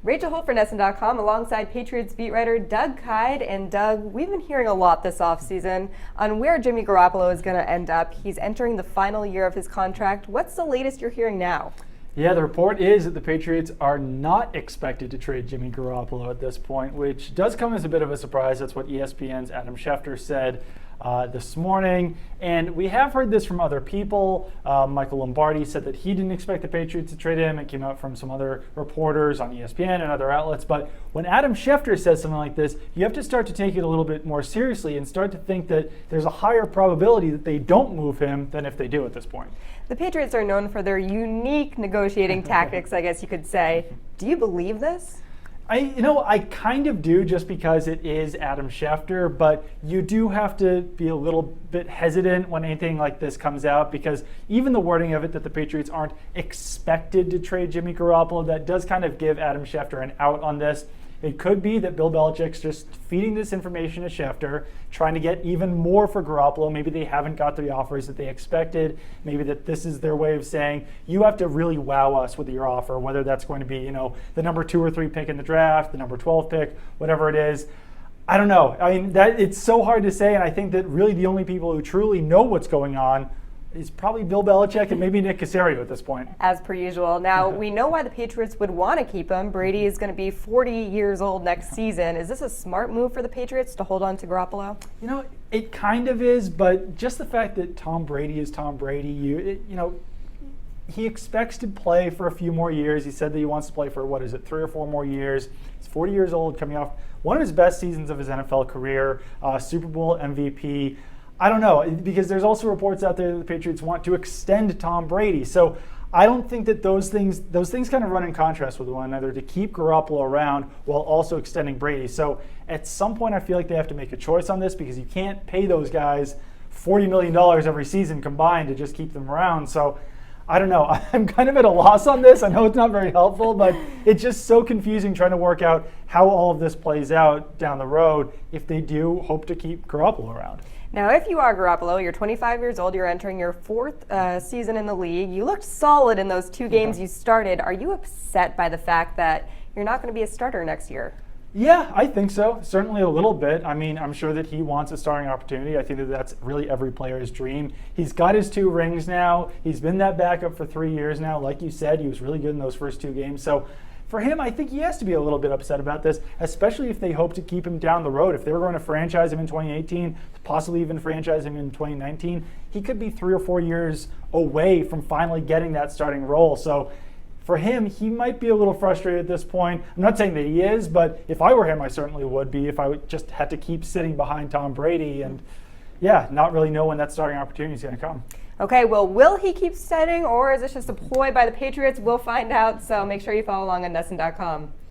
Rachel Holt for NESN.com alongside Patriots beat writer Doug Kyed. And Doug, we've been hearing a lot this offseason on where Jimmy Garoppolo is going to end up. He's entering the final year of his contract. What's the latest you're hearing now? Yeah, the report is that the Patriots are not expected to trade Jimmy Garoppolo at this point, which does come as a bit of a surprise. That's what ESPN's Adam Schefter said this morning. And we have heard this from other people. Michael Lombardi said that he didn't expect the Patriots to trade him. It came out from some other reporters on ESPN and other outlets. But when Adam Schefter says something like this, you have to start to take it a little bit more seriously and start to think that there's a higher probability that they don't move him than if they do at this point. The Patriots are known for their unique negotiating tactics, I guess you could say. Do you believe this? I kind of do, just because it is Adam Schefter, but you do have to be a little bit hesitant when anything like this comes out, because even the wording of it that the Patriots aren't expected to trade Jimmy Garoppolo, that does kind of give Adam Schefter an out on this. It could be that Bill Belichick's just feeding this information to Schefter, trying to get even more for Garoppolo. Maybe they haven't got the offers that they expected. Maybe that this is their way of saying, you have to really wow us with your offer, whether that's going to be, the number 2 or 3 pick in the draft, the number 12 pick, whatever it is. I don't know. It's so hard to say, and I think that really the only people who truly know what's going on is probably Bill Belichick and maybe Nick Caserio at this point. As per usual. Now, we know why the Patriots would want to keep him. Brady is going to be 40 years old next season. Is this a smart move for the Patriots to hold on to Garoppolo? It kind of is, but just the fact that Tom Brady is Tom Brady, he expects to play for a few more years. He said that he wants to play for, 3 or 4 more years. He's 40 years old, coming off one of his best seasons of his NFL career, Super Bowl MVP. I don't know, because there's also reports out there that the Patriots want to extend Tom Brady. So I don't think that those things kind of run in contrast with one another, to keep Garoppolo around while also extending Brady. So at some point I feel like they have to make a choice on this, because you can't pay those guys $40 million every season combined to just keep them around. So I don't know. I'm kind of at a loss on this. I know it's not very helpful, but it's just so confusing trying to work out how all of this plays out down the road if they do hope to keep Garoppolo around. Now, if you are Garoppolo, you're 25 years old, you're entering your 4th season in the league. You looked solid in those 2 games you started. Are you upset by the fact that you're not going to be a starter next year? Yeah, I think so. Certainly a little bit. I'm sure that he wants a starting opportunity. I think that that's really every player's dream. He's got his 2 rings now. He's been that backup for 3 years now. Like you said, he was really good in those first 2 games. So for him, I think he has to be a little bit upset about this, especially if they hope to keep him down the road. If they were going to franchise him in 2018, possibly even franchise him in 2019, he could be 3 or 4 years away from finally getting that starting role. So for him, he might be a little frustrated at this point. I'm not saying that he is, but if I were him, I certainly would be, if I just had to keep sitting behind Tom Brady and, not really know when that starting opportunity is going to come. Okay, well, will he keep setting, or is this just a ploy by the Patriots? We'll find out, so make sure you follow along on NESN.com.